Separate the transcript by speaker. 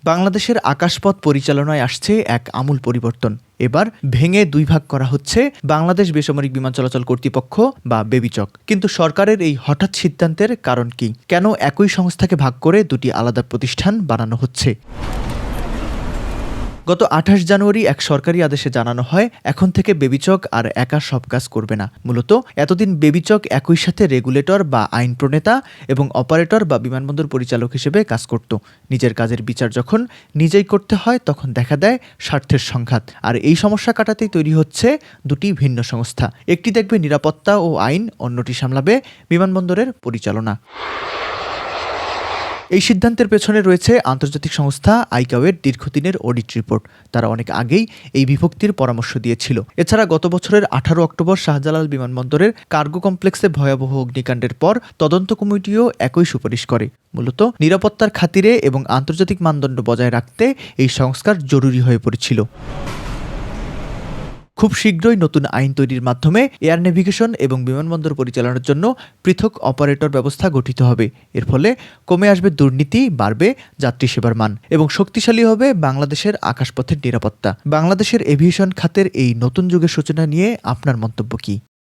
Speaker 1: বাংলাদেশের আকাশপথ পরিচালনায় আসছে এক আমূল পরিবর্তন। এবার ভেঙে দুই ভাগ করা হচ্ছে বাংলাদেশ বেসামরিক বিমান চলাচল কর্তৃপক্ষ বা বেবিচক। কিন্তু সরকারের এই হঠাৎ সিদ্ধান্তের কারণ কি? কেন একই সংস্থাকে ভাগ করে দুটি আলাদা প্রতিষ্ঠান বানানো হচ্ছে? গত ২৮ জানুয়ারি এক সরকারি আদেশে জানানো হয়, এখন থেকে বেবিচক আর একা সব কাজ করবে না। মূলত এতদিন বেবিচক একই সাথে রেগুলেটর বা আইন প্রণেতা এবং অপারেটর বা বিমানবন্দর পরিচালক হিসেবে কাজ করত। নিজের কাজের বিচার যখন নিজেই করতে হয়, তখন দেখা দেয় স্বার্থের সংঘাত। আর এই সমস্যা কাটাতেই তৈরি হচ্ছে দুটি ভিন্ন সংস্থা। একটি দেখবে নিরাপত্তা ও আইন, অন্যটি সামলাবে বিমানবন্দরের পরিচালনা। এই সিদ্ধান্তের পেছনে রয়েছে আন্তর্জাতিক সংস্থা আইকাওয়ের দীর্ঘদিনের অডিট রিপোর্ট। তারা অনেক আগেই এই বিভক্তির পরামর্শ দিয়েছিল। এছাড়া গত বছরের ১৮ অক্টোবর শাহজালাল বিমানবন্দরের কার্গো কমপ্লেক্সে ভয়াবহ অগ্নিকাণ্ডের পর তদন্ত কমিটিও একই সুপারিশ করে। মূলত নিরাপত্তার খাতিরে এবং আন্তর্জাতিক মানদণ্ড বজায় রাখতে এই সংস্কার জরুরি হয়ে পড়েছিল। খুব শীঘ্রই নতুন আইন তৈরির মাধ্যমে এয়ার নেভিগেশন এবং বিমানবন্দর পরিচালনার জন্য পৃথক অপারেটর ব্যবস্থা গঠিত হবে। এর ফলে কমে আসবে দুর্নীতি, বাড়বে যাত্রী সেবার মান এবং শক্তিশালী হবে বাংলাদেশের আকাশপথের নিরাপত্তা। বাংলাদেশের এভিয়েশন খাতের এই নতুন যুগের সূচনা নিয়ে আপনার মন্তব্য কি?